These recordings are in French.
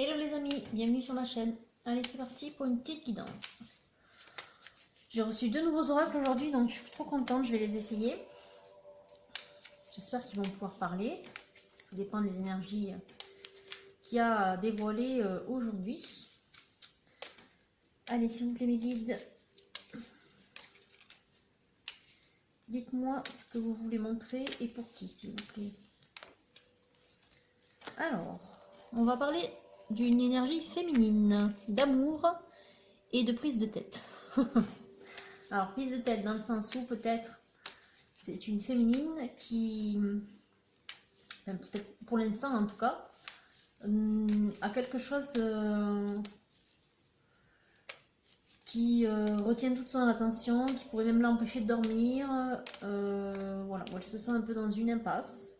Hello les amis, bienvenue sur ma chaîne. Allez, c'est parti pour une petite guidance. J'ai reçu deux nouveaux oracles aujourd'hui, donc je suis trop contente, je vais les essayer. J'espère qu'ils vont pouvoir parler. Tout dépend des énergies qu'il y a à dévoiler aujourd'hui. Allez, s'il vous plaît mes guides, dites-moi ce que vous voulez montrer et pour qui, s'il vous plaît. Alors, on va parler d'une énergie féminine, d'amour et de prise de tête. Alors, prise de tête dans le sens où peut-être c'est une féminine qui, enfin, peut-être pour l'instant en tout cas, a quelque chose qui retient toute son attention, qui pourrait même l'empêcher de dormir, voilà, où elle se sent un peu dans une impasse.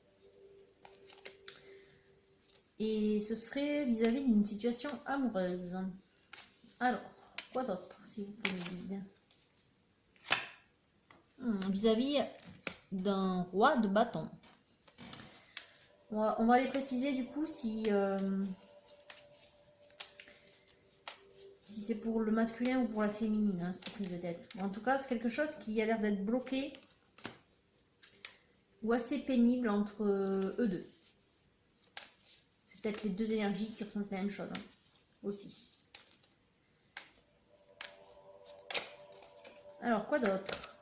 Et ce serait vis-à-vis d'une situation amoureuse. Alors, quoi d'autre, s'il vous plaît, mes guides? Vis-à-vis d'un roi de bâton. On va les préciser du coup si c'est pour le masculin ou pour la féminine, hein, cette prise de tête. En tout cas, c'est quelque chose qui a l'air d'être bloqué ou assez pénible entre eux deux. C'est peut-être les deux énergies qui ressentent la même chose, hein, aussi. Alors, quoi d'autre?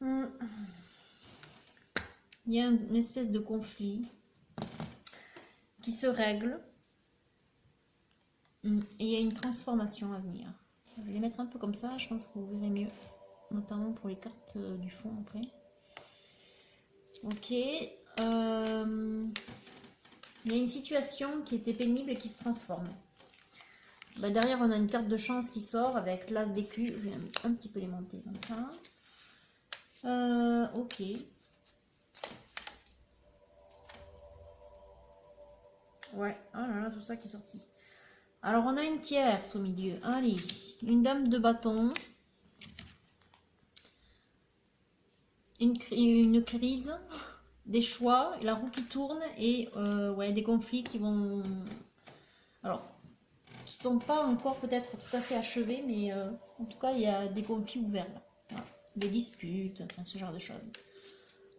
Il y a une espèce de conflit qui se règle et il y a une transformation à venir. Je vais les mettre un peu comme ça, je pense que vous verrez mieux, notamment pour les cartes du fond après. Ok. Il y a une situation qui était pénible et qui se transforme. Bah, derrière, on a une carte de chance qui sort avec l'as d'écu. Je vais un petit peu les monter comme ça. Ok. Ouais, oh là là, tout ça qui est sorti. Alors, on a une tierce au milieu. Allez, une dame de bâton. Une crise, des choix, la roue qui tourne et ouais, des conflits qui vont... Alors, qui sont pas encore peut-être tout à fait achevés, mais en tout cas, il y a des conflits ouverts là. Voilà. Des disputes, enfin ce genre de choses.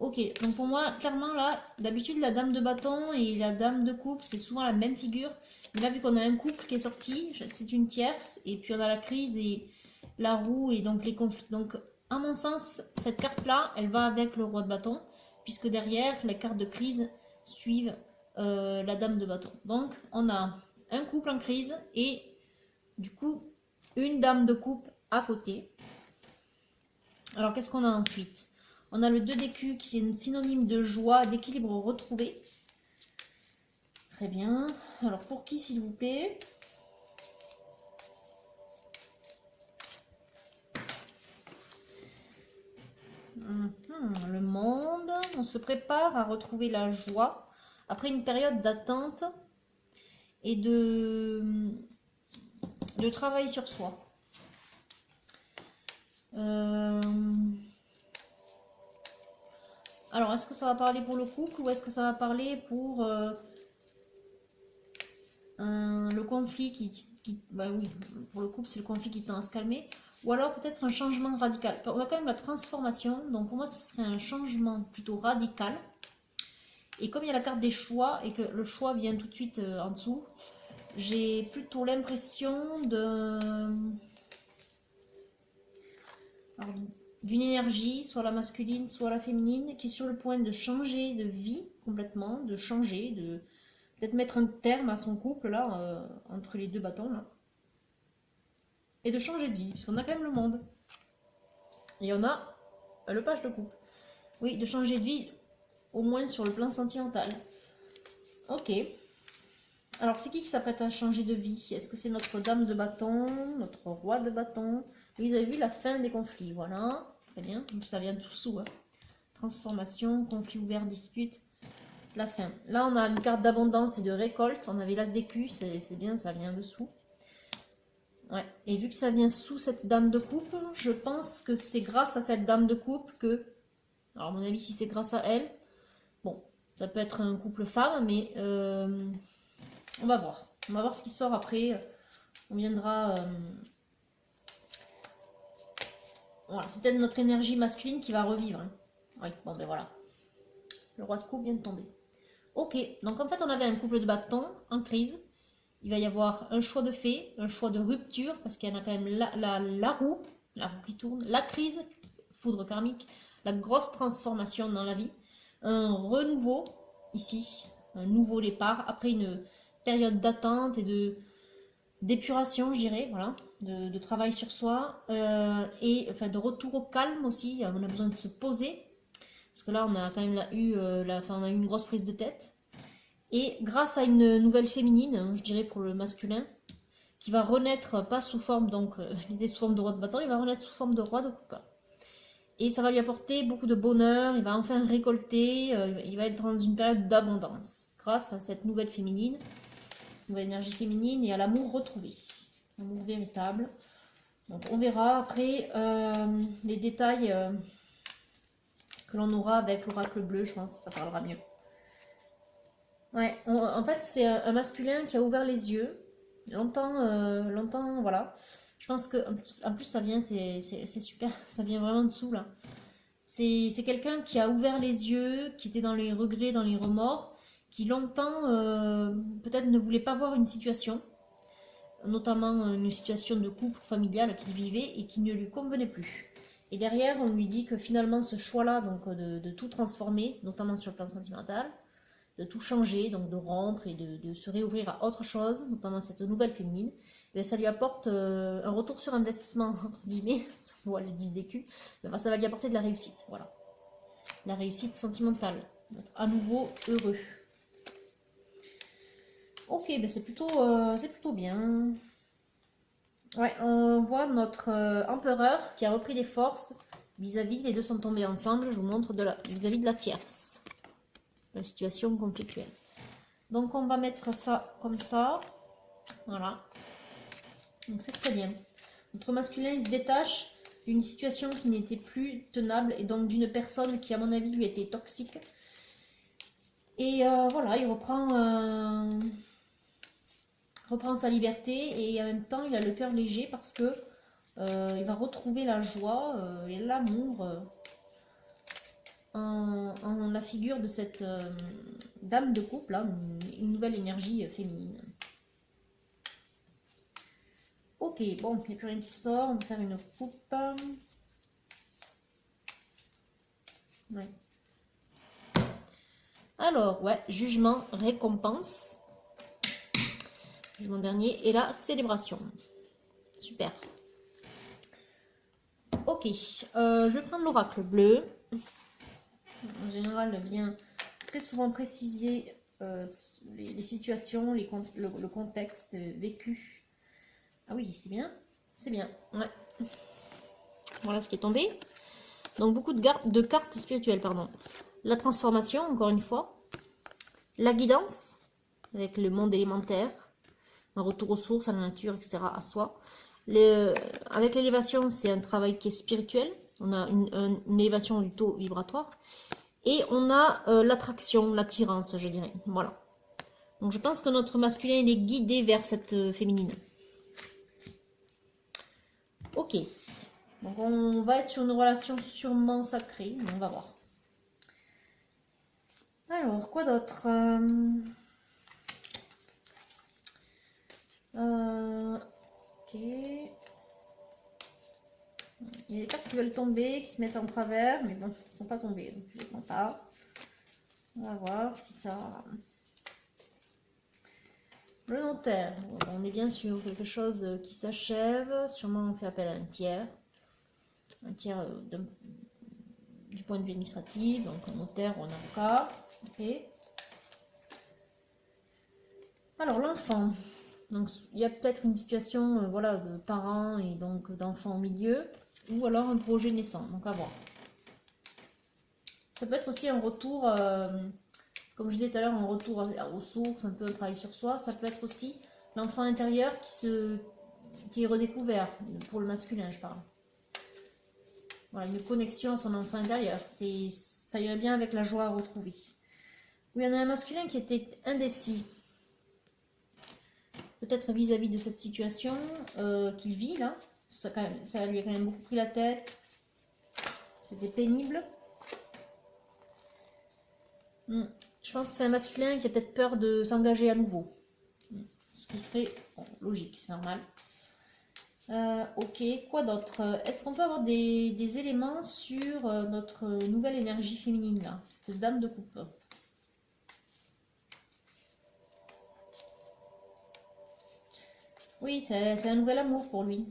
Ok, donc pour moi, clairement là, d'habitude la dame de bâton et la dame de coupe, c'est souvent la même figure. Mais là, vu qu'on a un couple qui est sorti, c'est une tierce, et puis on a la crise et la roue et donc les conflits. Donc, à mon sens, cette carte-là, elle va avec le roi de bâton, puisque derrière, les cartes de crise suivent la dame de bâton. Donc, on a un couple en crise et du coup, une dame de coupe à côté. Alors, qu'est-ce qu'on a ensuite? On a le 2 d'écu qui est synonyme de joie, d'équilibre retrouvé. Très bien. Alors, pour qui, s'il vous plaît? Le monde. On se prépare à retrouver la joie après une période d'attente et de travail sur soi. Alors, est-ce que ça va parler pour le couple ou est-ce que ça va parler pour le conflit bah oui, pour le couple, c'est le conflit qui tend à se calmer. Ou alors peut-être un changement radical. On a quand même la transformation, donc pour moi, ce serait un changement plutôt radical. Et comme il y a la carte des choix et que le choix vient tout de suite en dessous, j'ai plutôt l'impression d'une énergie, soit la masculine, soit la féminine, qui est sur le point de changer de vie complètement, de changer, de peut-être mettre un terme à son couple, là, entre les deux bâtons, là. Et de changer de vie, puisqu'on a quand même le monde. Et on a le page de coupe. Oui, de changer de vie, au moins sur le plan sentimental. Ok. Alors, c'est qui s'apprête à changer de vie? Est-ce que c'est notre dame de bâton, notre roi de bâton? Vous avez vu la fin des conflits, voilà. Très bien, ça vient tout sous. Hein. Transformation, conflit ouvert, dispute. La fin. Là, on a une carte d'abondance et de récolte. On avait l'as d'écu, c'est bien, ça vient dessous. Ouais. Et vu que ça vient sous cette dame de coupe, je pense que c'est grâce à cette dame de coupe que Alors, à mon avis, si c'est grâce à elle, bon, ça peut être un couple femme, mais on va voir. On va voir ce qui sort après. On viendra... Voilà, c'est peut-être notre énergie masculine qui va revivre. Hein. Oui, bon, ben voilà. Le roi de coupe vient de tomber. Ok, donc en fait, on avait un couple de bâtons en crise. Il va y avoir un choix de fait, un choix de rupture, parce qu'il y en a quand même la roue qui tourne, la crise, foudre karmique, la grosse transformation dans la vie, un renouveau, ici, un nouveau départ, après une période d'attente et d'épuration, je dirais, voilà, de travail sur soi, et enfin de retour au calme aussi, on a besoin de se poser, parce que là, on a quand même on a eu une grosse prise de tête. Et grâce à une nouvelle féminine, je dirais pour le masculin, qui va renaître, pas sous forme, donc il était sous forme de roi de bâton, il va renaître sous forme de roi de coupe. Et ça va lui apporter beaucoup de bonheur, il va enfin récolter, il va être dans une période d'abondance, grâce à cette nouvelle féminine, nouvelle énergie féminine et à l'amour retrouvé, l'amour véritable. Donc on verra après les détails que l'on aura avec l'oracle bleu, je pense que ça parlera mieux. Ouais, en fait, c'est un masculin qui a ouvert les yeux. Longtemps, voilà. Je pense que, en plus ça vient, c'est super, ça vient vraiment dessous, là. C'est quelqu'un qui a ouvert les yeux, qui était dans les regrets, dans les remords, qui longtemps, peut-être ne voulait pas voir une situation, notamment une situation de couple familial qu'il vivait et qui ne lui convenait plus. Et derrière, on lui dit que finalement, ce choix-là, donc de tout transformer, notamment sur le plan sentimental, de tout changer, donc de rompre et de se réouvrir à autre chose, notamment cette nouvelle féminine, et ça lui apporte un retour sur investissement, entre guillemets, on voit le 10 d'écu, mais ça va lui apporter de la réussite, voilà. La réussite sentimentale, être à nouveau heureux. Ok, ben c'est plutôt bien. Ouais, on voit notre empereur qui a repris des forces vis-à-vis, les deux sont tombés ensemble, je vous montre vis-à-vis de la tierce. La situation conflictuelle. Donc on va mettre ça comme ça. Voilà. Donc c'est très bien. Notre masculin il se détache d'une situation qui n'était plus tenable et donc d'une personne qui à mon avis lui était toxique. Et voilà, il reprend sa liberté et en même temps il a le cœur léger parce que il va retrouver la joie et l'amour en la figure de cette dame de couple, là, une nouvelle énergie féminine. Ok, bon, il n'y a plus rien qui sort, on va faire une coupe. Ouais. Alors, ouais, jugement, récompense. Jugement dernier, et la célébration. Super. Ok, je vais prendre l'oracle bleu. En général, vient très souvent préciser les situations, le contexte vécu. Ah oui, c'est bien. C'est bien. Ouais. Voilà ce qui est tombé. Donc, beaucoup de cartes spirituelles, pardon. La transformation, encore une fois. La guidance, avec le monde élémentaire. Un retour aux sources, à la nature, etc., à soi. Avec l'élévation, c'est un travail qui est spirituel. On a une élévation du taux vibratoire. Et on a l'attraction, l'attirance, je dirais. Voilà. Donc je pense que notre masculin, il est guidé vers cette féminine. Ok. Donc on va être sur une relation sûrement sacrée. On va voir. Alors, quoi d'autre ok. Il y a des cartes qui veulent tomber, qui se mettent en travers, mais bon, ils ne sont pas tombés, donc je ne les prends pas. On va voir si ça... Le notaire, on est bien sur quelque chose qui s'achève, sûrement on fait appel à un tiers du point de vue administratif, donc un notaire ou un avocat. Okay. Alors l'enfant, donc il y a peut-être une situation voilà, de parents et donc d'enfants au milieu, ou alors un projet naissant, donc à voir. Ça peut être aussi un retour, comme je disais tout à l'heure, un retour aux sources, un peu un travail sur soi. Ça peut être aussi l'enfant intérieur qui est redécouvert, pour le masculin je parle. voilà, une connexion à son enfant intérieur. Ça irait bien avec la joie à retrouver. Oui, on a un masculin qui était indécis. Peut-être vis-à-vis de cette situation qu'il vit là. Ça lui a quand même beaucoup pris la tête. C'était pénible. Je pense que c'est un masculin qui a peut-être peur de s'engager à nouveau. Ce qui serait bon, logique, c'est normal. Ok, quoi d'autre? Est-ce qu'on peut avoir des éléments sur notre nouvelle énergie féminine là, cette dame de coupe? Oui, c'est un nouvel amour pour lui.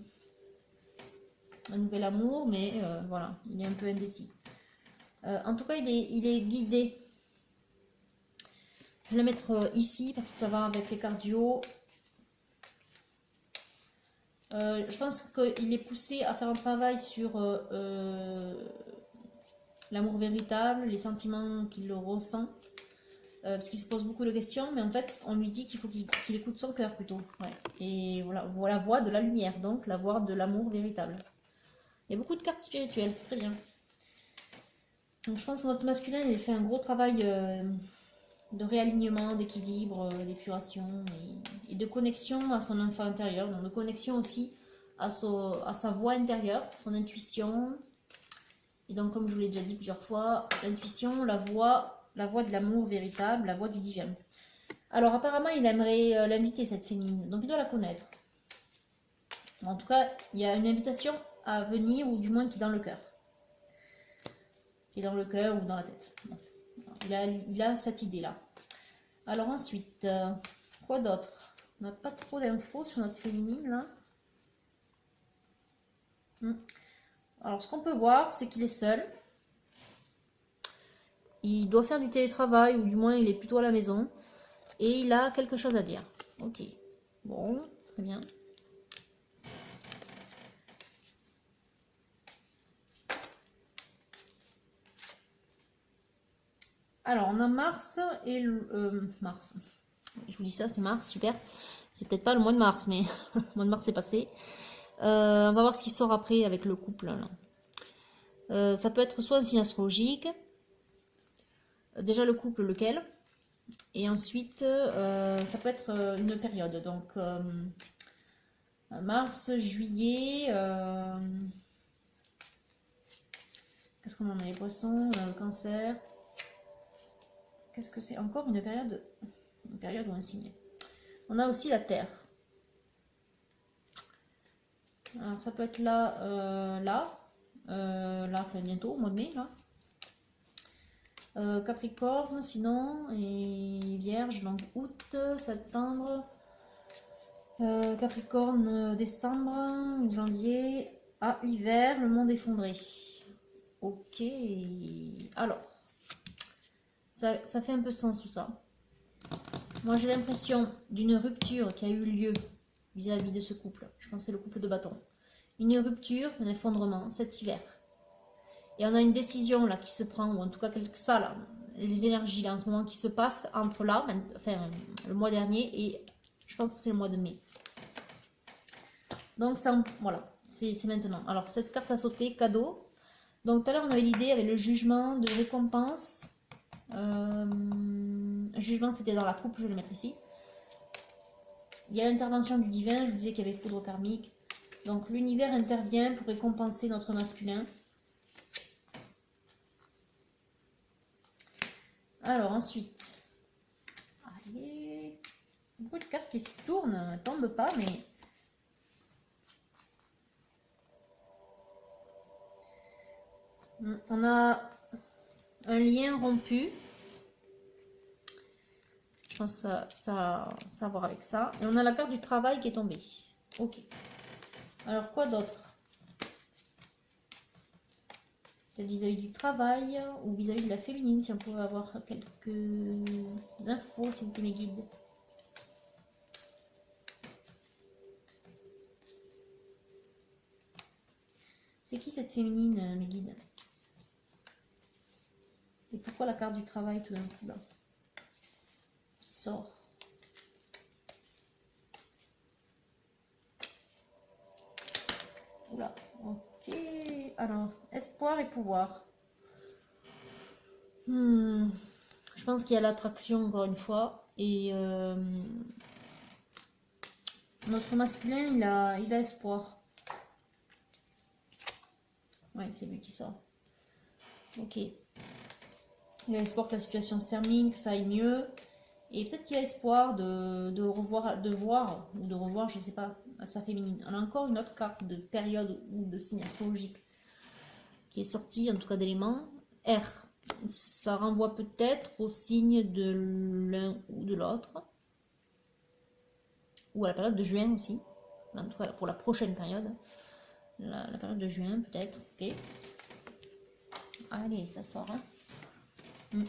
Un nouvel amour, mais voilà, il est un peu indécis. En tout cas, il est guidé. Je vais le mettre ici parce que ça va avec les cardio. Je pense qu'il est poussé à faire un travail sur l'amour véritable, les sentiments qu'il ressent, parce qu'il se pose beaucoup de questions, mais en fait, on lui dit qu'il faut qu'il écoute son cœur plutôt. Ouais. Et voilà, la voix de la lumière, donc la voix de l'amour véritable. Il y a beaucoup de cartes spirituelles, c'est très bien. Donc je pense que notre masculin, il fait un gros travail de réalignement, d'équilibre, d'épuration et de connexion à son enfant intérieur, donc de connexion aussi à sa voix intérieure, son intuition. Et donc, comme je vous l'ai déjà dit plusieurs fois, l'intuition, la voix de l'amour véritable, la voix du divin. Alors, apparemment, il aimerait l'inviter, cette féminine, donc il doit la connaître. En tout cas, il y a une invitation à venir, ou du moins qui est dans le cœur. Qui est dans le cœur ou dans la tête. Bon. Il a cette idée-là. Alors ensuite, quoi d'autre? On n'a pas trop d'infos sur notre féminine, là. Alors, ce qu'on peut voir, c'est qu'il est seul. Il doit faire du télétravail, ou du moins, il est plutôt à la maison. Et il a quelque chose à dire. Ok. Bon, très bien. Alors, on a Mars et Mars. Je vous dis ça, c'est Mars, super. C'est peut-être pas le mois de mars, mais le mois de mars est passé. On va voir ce qui sort après avec le couple. Là. Ça peut être soit un signe astrologique. Déjà le couple, lequel. Et ensuite, ça peut être une période. Donc, mars, juillet. Qu'est-ce qu'on en a? Les poissons, on a le cancer. Qu'est-ce que c'est? Encore une période ou un signe. On a aussi la Terre. Alors ça peut être là, là, enfin bientôt, au mois de mai, là. Capricorne, sinon, et Vierge, donc août, septembre, Capricorne, décembre ou janvier, hiver, le monde effondré. Ok, alors, ça fait un peu sens tout ça. Moi j'ai l'impression d'une rupture qui a eu lieu vis-à-vis de ce couple. Je pense que c'est le couple de bâton. Une rupture, un effondrement cet hiver. Et on a une décision là qui se prend, ou en tout cas ça là, les énergies là en ce moment qui se passent entre là, enfin le mois dernier et je pense que c'est le mois de mai. Donc ça, voilà, c'est maintenant. Alors cette carte a sauté, cadeau. Donc tout à l'heure on avait l'idée avec le jugement de récompense. Jugement c'était dans la coupe, je vais le mettre ici. Il y a l'intervention du divin, je vous disais qu'il y avait foudre karmique. Donc l'univers intervient pour récompenser notre masculin. Alors ensuite, allez, beaucoup de cartes qui se tournent, ne tombent pas, mais on a un lien rompu. Je pense que ça a à voir avec ça. Et on a la carte du travail qui est tombée. Ok. Alors quoi d'autre? Peut-être vis-à-vis du travail ou vis-à-vis de la féminine, si on pouvait avoir quelques infos, s'il vous plaît, mes guides. C'est qui cette féminine, mes guides? Et pourquoi la carte du travail tout d'un coup là qui sort? Oula, ok. Alors, espoir et pouvoir. Je pense qu'il y a l'attraction encore une fois. Et notre masculin, il a espoir. Ouais, c'est lui qui sort. Ok. Il a espoir que la situation se termine, que ça aille mieux. Et peut-être qu'il a espoir de revoir, je sais pas, sa féminine. On a encore une autre carte de période ou de signe astrologique qui est sortie, en tout cas d'éléments. R. Ça renvoie peut-être au signe de l'un ou de l'autre. Ou à la période de juin aussi. En tout cas, pour la prochaine période. La période de juin, peut-être. Ok. Allez, ça sort. Hein.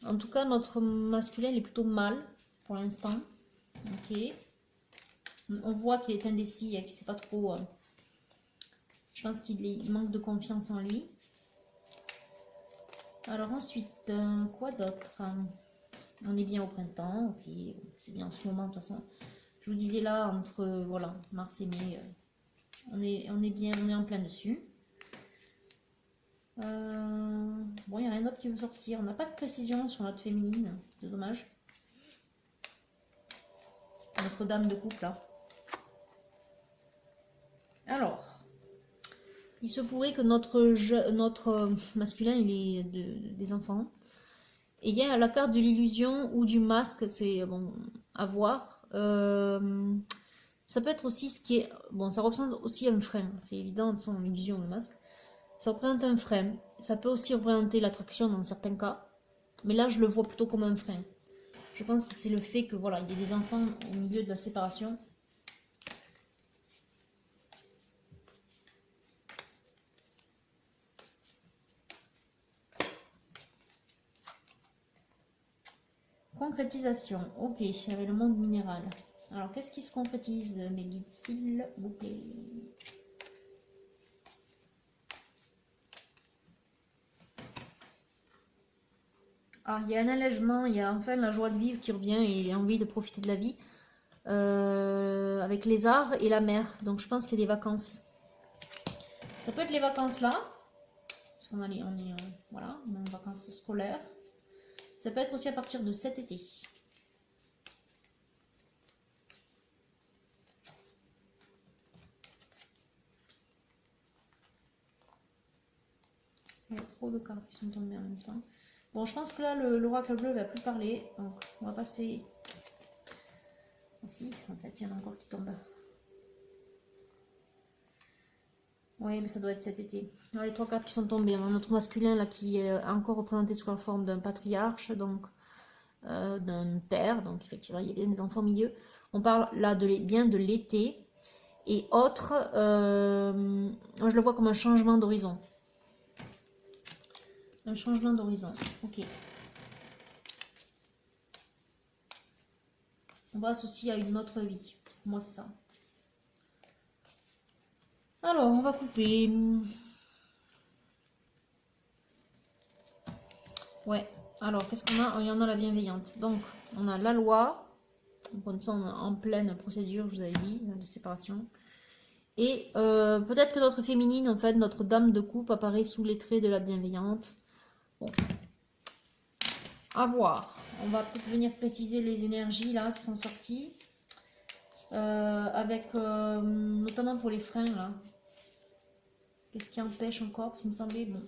En tout cas, notre masculin il est plutôt mal pour l'instant. Ok. On voit qu'il est indécis, qu'il ne sait pas trop. Je pense qu'il manque de confiance en lui. Alors ensuite, quoi d'autre? On est bien au printemps, ok, c'est bien en ce moment de toute façon. Je vous disais là, entre voilà, mars et mai, on est bien, on est en plein dessus. Bon, il n'y a rien d'autre qui veut sortir. On n'a pas de précision sur notre féminine, c'est dommage. Notre dame de couple là. Alors, il se pourrait que notre masculin, il ait des enfants. Et il y a la carte de l'illusion ou du masque, c'est bon, à voir. Ça peut être aussi ce qui est... Bon, ça représente aussi un frein. C'est évident, de son illusion, le masque. Ça représente un frein. Ça peut aussi représenter l'attraction dans certains cas. Mais là, je le vois plutôt comme un frein. Je pense que c'est le fait que voilà, il y ait des enfants au milieu de la séparation. Concrétisation. Ok, il y avait le monde minéral. Alors, qu'est-ce qui se concrétise, mes guides, s'il vous plaît? Ah, il y a un allègement, il y a enfin la joie de vivre qui revient et l'envie de profiter de la vie avec les arts et la mer. Donc, je pense qu'il y a des vacances. Ça peut être les vacances là, parce qu'on voilà, on est en vacances scolaires. Ça peut être aussi à partir de cet été. Il y a trop de cartes qui sont tombées en même temps. Bon, je pense que là, l'oracle bleu ne va plus parler. Donc, on va passer... Ici, en fait, il y en a encore qui tombent. Oui, mais ça doit être cet été. Alors, les trois cartes qui sont tombées. On a notre masculin là qui est encore représenté sous la forme d'un patriarche, donc d'un père. Donc, effectivement, il y a bien des enfants au milieu. On parle là bien de l'été. Et autre, moi je le vois comme un changement d'horizon. Un changement d'horizon, ok. On va associer à une autre vie. Pour moi, c'est ça. Alors, on va couper. Ouais. Alors, qu'est-ce qu'on a? Il y en a la bienveillante. Donc, on a la loi. Donc, on est en pleine procédure, je vous avais dit, de séparation. Et peut-être que notre féminine, en fait, notre dame de coupe apparaît sous les traits de la bienveillante. Bon. À voir. On va peut-être venir préciser les énergies là qui sont sorties. Avec notamment pour les freins là. Qu'est-ce qui empêche encore? Parce qu'il me semblait bon.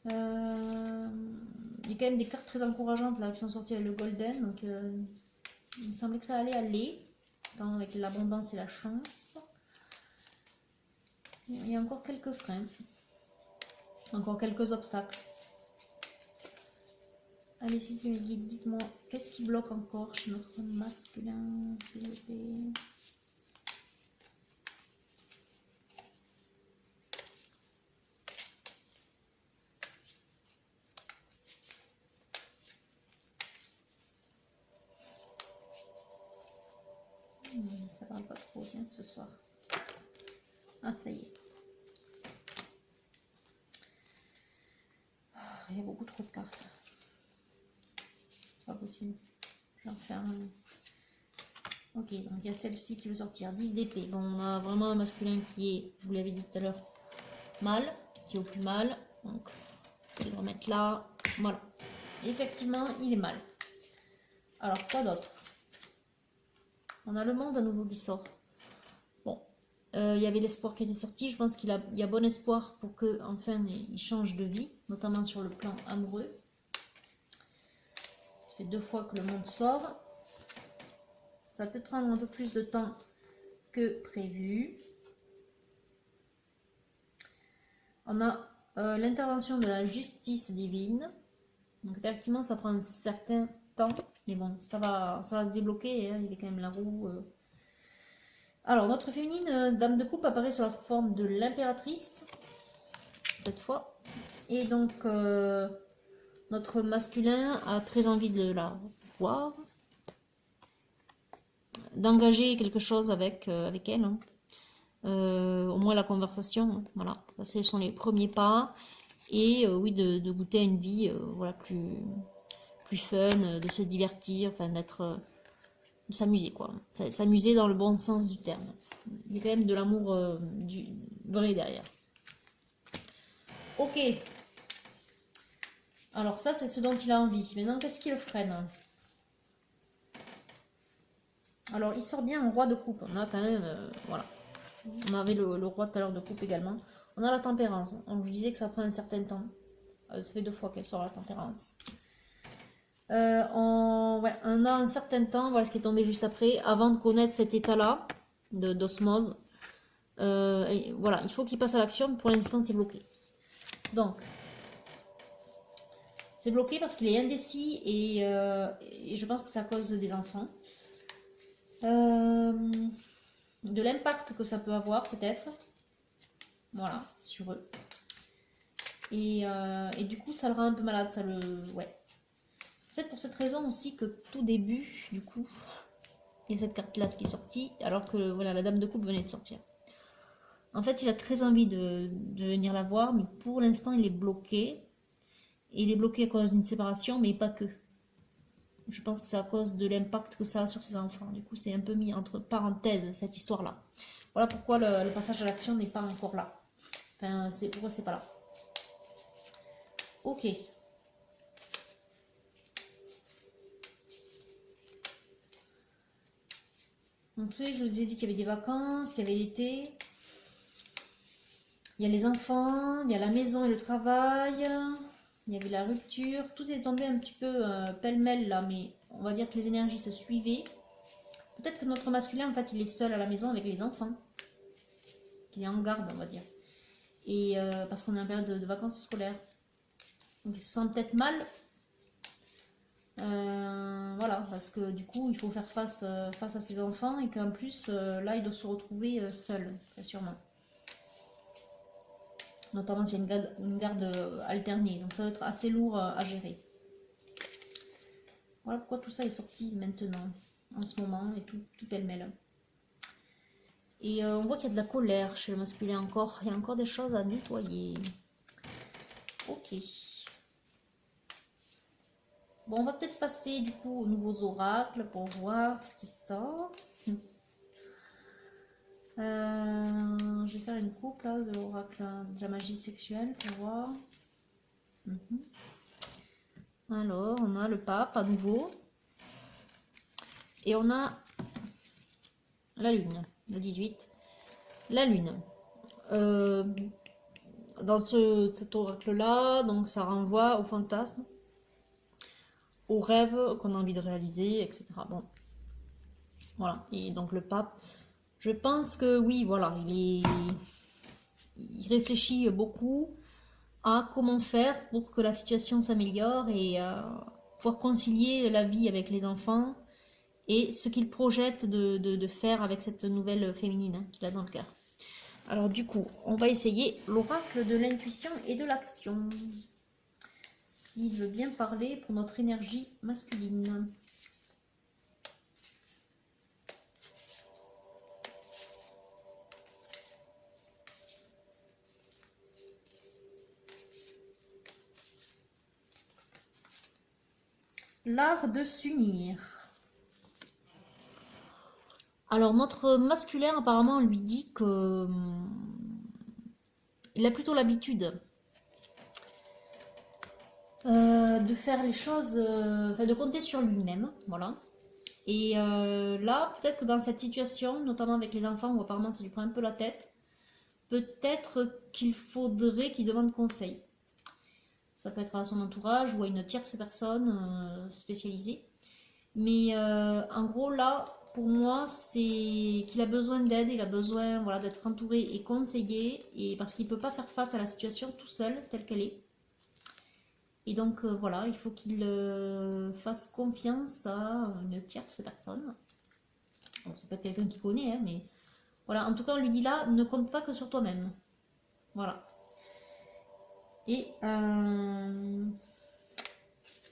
Il y a quand même des cartes très encourageantes là qui sont sorties avec le golden. Donc il me semblait que ça allait aller. Avec l'abondance et la chance. Il y a encore quelques freins. Encore quelques obstacles. Allez, s'il vous plaît, guide, dites-moi, qu'est-ce qui bloque encore chez notre masculin, s'il vous plaît? Ça parle pas trop, tiens, ce soir. Ah, ça y est. Oh, il y a beaucoup trop de cartes. C'est pas possible. Je vais en faire un. Ok, donc il y a celle-ci qui veut sortir. 10 d'épée. Bon, on a vraiment un masculin qui est, je vous l'avais dit tout à l'heure, mâle, qui est au plus mâle. Donc, je vais le remettre là. Voilà. Et effectivement, il est mâle. Alors, quoi d'autre? On a le monde à nouveau qui sort. Bon, il y avait l'espoir qui était sorti. Je pense qu'il y a bon espoir pour que enfin il change de vie, notamment sur le plan amoureux. Ça fait 2 fois que le monde sort. Ça va peut-être prendre un peu plus de temps que prévu. On a l'intervention de la justice divine. Donc effectivement, ça prend un certain temps, mais bon, ça va se débloquer. Hein. Il y avait quand même la roue. Alors, notre féminine dame de coupe apparaît sous la forme de l'impératrice, cette fois. Et donc, notre masculin a très envie de la voir, d'engager quelque chose avec elle. Hein. Au moins la conversation, hein. Voilà. Ça, ce sont les premiers pas. Et oui, de goûter à une vie voilà, plus fun, de se divertir, enfin d'être... de s'amuser, quoi. Enfin, s'amuser dans le bon sens du terme. Il y a quand même de l'amour vrai derrière. Ok. Alors ça, c'est ce dont il a envie. Maintenant, qu'est-ce qui le freine? Alors, il sort bien en roi de coupe. On a quand même... voilà. On avait le roi tout à l'heure de coupe également. On a la tempérance. Donc, je disais que ça prend un certain temps. Ça fait 2 fois qu'elle sort la tempérance. On a un certain temps, voilà ce qui est tombé juste après, avant de connaître cet état-là d'osmose. Voilà, il faut qu'il passe à l'action. Pour l'instant, c'est bloqué. Donc, c'est bloqué parce qu'il est indécis et je pense que c'est à cause des enfants. De l'impact que ça peut avoir, peut-être. Voilà, sur eux. Et du coup, ça le rend un peu malade. Ça le... Ouais. C'est pour cette raison aussi que tout début, du coup, il y a cette carte-là qui est sortie, alors que voilà, la dame de coupe venait de sortir. En fait, il a très envie de venir la voir, mais pour l'instant, il est bloqué. Et il est bloqué à cause d'une séparation, mais pas que. Je pense que c'est à cause de l'impact que ça a sur ses enfants. Du coup, c'est un peu mis entre parenthèses, cette histoire-là. Voilà pourquoi le passage à l'action n'est pas encore là. Enfin, c'est pourquoi c'est pas là. Ok. Donc, je vous ai dit qu'il y avait des vacances, qu'il y avait l'été. Il y a les enfants, il y a la maison et le travail. Il y avait la rupture. Tout est tombé un petit peu pêle-mêle là, mais on va dire que les énergies se suivaient. Peut-être que notre masculin, en fait, il est seul à la maison avec les enfants. Qu'il est en garde, on va dire. Et parce qu'on est en période de vacances scolaires. Donc il se sent peut-être mal. Voilà, parce que du coup, il faut faire face à ses enfants et qu'en plus, là, il doit se retrouver seul, très sûrement. Notamment s'il y a une garde alternée. Donc ça va être assez lourd à gérer. Voilà pourquoi tout ça est sorti maintenant, en ce moment, et tout pêle-mêle. Et on voit qu'il y a de la colère chez le masculin encore. Il y a encore des choses à nettoyer. Ok. Bon, on va peut-être passer du coup aux nouveaux oracles pour voir ce qui sort. Je vais faire une coupe là de l'oracle de la magie sexuelle pour voir. Alors, on a le pape à nouveau. Et on a la lune, le 18. La lune. Dans cet oracle-là, donc ça renvoie au fantasme, aux rêves qu'on a envie de réaliser, etc. Bon, voilà. Et donc le pape, je pense que oui, voilà, il réfléchit beaucoup à comment faire pour que la situation s'améliore et pouvoir concilier la vie avec les enfants et ce qu'il projette de faire avec cette nouvelle féminine qu'il a dans le cœur. Alors du coup, on va essayer l'oracle de l'intuition et de l'action. S'il veut bien parler pour notre énergie masculine. L'art de s'unir. Alors notre masculin apparemment lui dit que il a plutôt l'habitude de faire les choses, enfin de compter sur lui-même, voilà. Et là, peut-être que dans cette situation, notamment avec les enfants, où apparemment ça lui prend un peu la tête, peut-être qu'il faudrait qu'il demande conseil. Ça peut être à son entourage ou à une tierce personne spécialisée. Mais en gros, là, pour moi, c'est qu'il a besoin d'aide, il a besoin voilà, d'être entouré et conseillé, et parce qu'il ne peut pas faire face à la situation tout seul, telle qu'elle est. Et donc voilà, il faut qu'il fasse confiance à une tierce personne. Bon, ça peut être quelqu'un qu'il connaît, hein, mais voilà. En tout cas, on lui dit là, ne compte pas que sur toi-même. Voilà. Et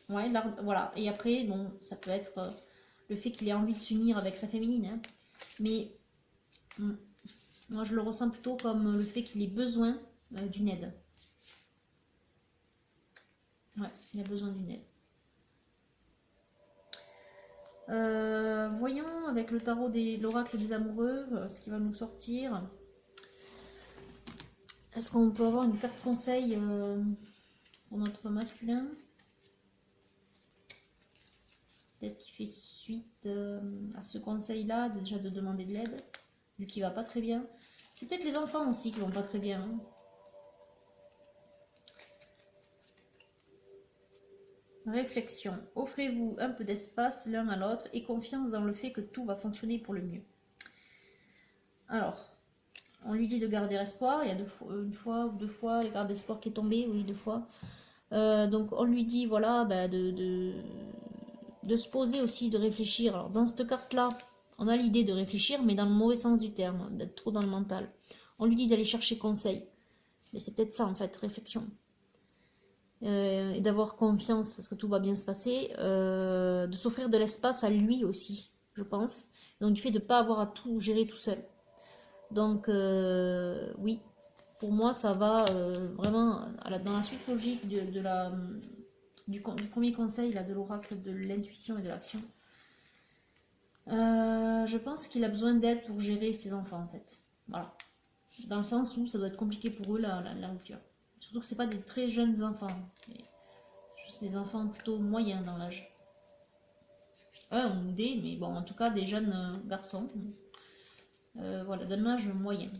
ouais, là, voilà. Et après, bon, ça peut être le fait qu'il ait envie de s'unir avec sa féminine, hein. Mais moi, je le ressens plutôt comme le fait qu'il ait besoin d'une aide. Ouais, il a besoin d'une aide. Voyons avec le tarot de l'oracle des amoureux ce qui va nous sortir. Est-ce qu'on peut avoir une carte conseil pour notre masculin? Peut-être qu'il fait suite à ce conseil-là, déjà de demander de l'aide, vu qu'il va pas très bien. C'est peut-être les enfants aussi qui vont pas très bien, hein. Réflexion. Offrez-vous un peu d'espace l'un à l'autre et confiance dans le fait que tout va fonctionner pour le mieux. Alors, on lui dit de garder espoir. Il y a une fois ou deux fois, le garde espoir qui est tombé, oui, 2 fois. Donc, on lui dit, voilà, bah, de se poser aussi, de réfléchir. Alors, dans cette carte-là, on a l'idée de réfléchir, mais dans le mauvais sens du terme, d'être trop dans le mental. On lui dit d'aller chercher conseil. Mais c'est peut-être ça, en fait, réflexion. Et d'avoir confiance parce que tout va bien se passer, de s'offrir de l'espace à lui aussi, je pense. Donc du fait de ne pas avoir à tout gérer tout seul. Donc oui, pour moi ça va vraiment dans la suite logique du premier conseil là, de l'oracle de l'intuition et de l'action. Je pense qu'il a besoin d'aide pour gérer ses enfants en fait. Voilà. Dans le sens où ça doit être compliqué pour eux la rupture. Surtout que c'est pas des très jeunes enfants. C'est des enfants plutôt moyens dans l'âge. Un ou des, mais bon, en tout cas des jeunes garçons. Voilà, d'un âge moyen.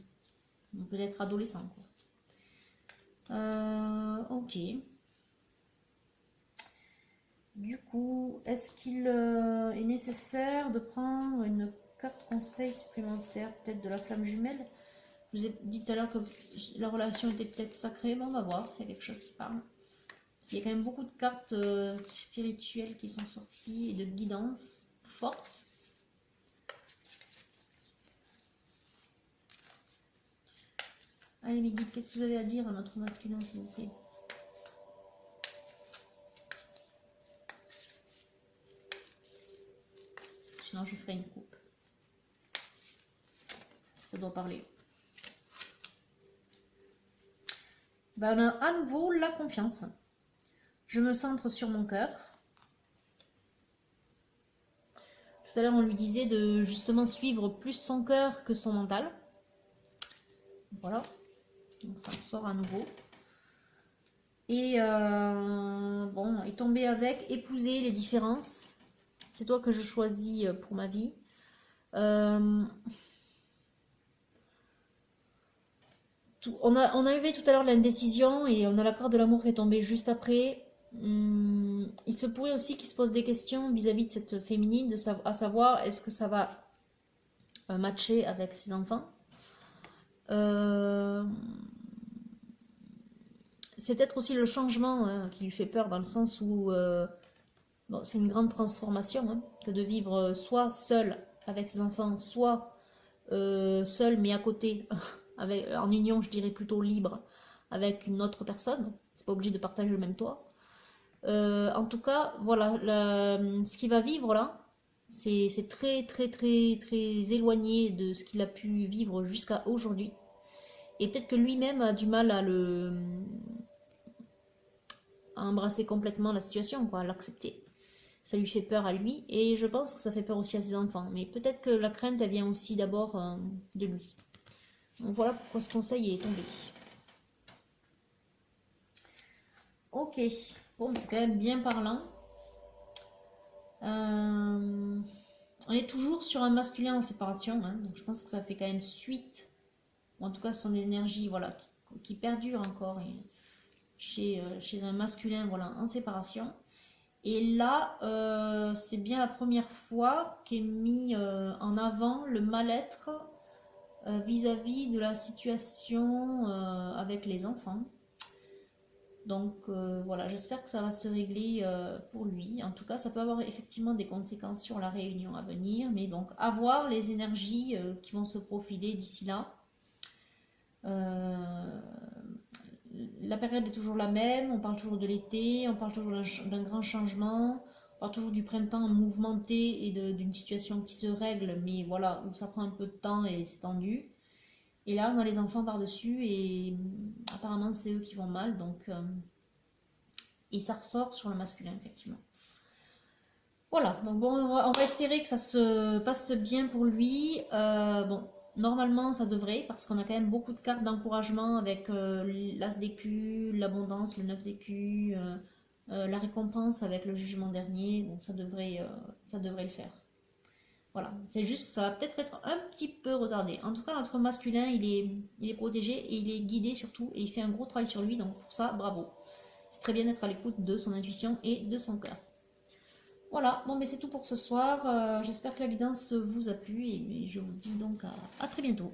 Peut-être adolescent, quoi. Ok. Du coup, est-ce qu'il est nécessaire de prendre une carte conseil supplémentaire, peut-être de la flamme jumelle? Je vous ai dit tout à l'heure que la relation était peut-être sacrée, mais on va voir s'il y a quelque chose qui parle. Parce qu'il y a quand même beaucoup de cartes spirituelles qui sont sorties et de guidance forte. Allez mes guides, qu'est-ce que vous avez à dire à notre masculin s'il vous plaît? Sinon je ferai une coupe. Ça doit parler. Ben, on a à nouveau la confiance. Je me centre sur mon cœur. Tout à l'heure, on lui disait de justement suivre plus son cœur que son mental. Voilà. Donc ça ressort à nouveau. Et bon, est tombé avec épouser les différences. C'est toi que je choisis pour ma vie. On a élevé tout à l'heure l'indécision et on a la carte de l'amour qui est tombée juste après. Il se pourrait aussi qu'il se pose des questions vis-à-vis de cette féminine, à savoir est-ce que ça va matcher avec ses enfants. C'est peut-être aussi le changement qui lui fait peur dans le sens où bon, c'est une grande transformation que de vivre soit seul avec ses enfants, soit seul mais à côté, en union je dirais plutôt libre avec une autre personne. C'est pas obligé de partager le même toit. En tout cas, voilà, ce qu'il va vivre là, c'est très très très très éloigné de ce qu'il a pu vivre jusqu'à aujourd'hui. Et peut-être que lui-même a du mal à embrasser complètement la situation, quoi, à l'accepter. Ça lui fait peur à lui, et je pense que ça fait peur aussi à ses enfants. Mais peut-être que la crainte, elle vient aussi d'abord de lui. Donc voilà pourquoi ce conseil est tombé. Ok, bon, c'est quand même bien parlant. On est toujours sur un masculin en séparation, hein, donc je pense que ça fait quand même suite, ou en tout cas son énergie, voilà, qui perdure encore chez un masculin, voilà, en séparation. Et là, c'est bien la première fois qu'est mis en avant le mal-être vis-à-vis de la situation avec les enfants. Donc voilà, j'espère que ça va se régler pour lui. En tout cas, ça peut avoir effectivement des conséquences sur la réunion à venir, mais donc à voir les énergies qui vont se profiler d'ici là. Euh, la période est toujours la même, on parle toujours de l'été, on parle toujours d'un grand changement, on parle toujours du printemps mouvementé et d'une situation qui se règle, mais voilà, où ça prend un peu de temps et c'est tendu. Et là, on a les enfants par-dessus et apparemment c'est eux qui vont mal, donc et ça ressort sur le masculin, effectivement. Voilà, donc bon, on va espérer que ça se passe bien pour lui. Bon, normalement, ça devrait, parce qu'on a quand même beaucoup de cartes d'encouragement avec l'as d'écu, l'abondance, le 9 d'écu, la récompense avec le jugement dernier, donc ça devrait le faire. Voilà, c'est juste que ça va peut-être être un petit peu retardé. En tout cas, notre masculin, il est protégé et il est guidé surtout, et il fait un gros travail sur lui, donc pour ça, bravo. C'est très bien d'être à l'écoute de son intuition et de son cœur. Voilà, bon mais c'est tout pour ce soir. J'espère que la guidance vous a plu et je vous dis donc à très bientôt.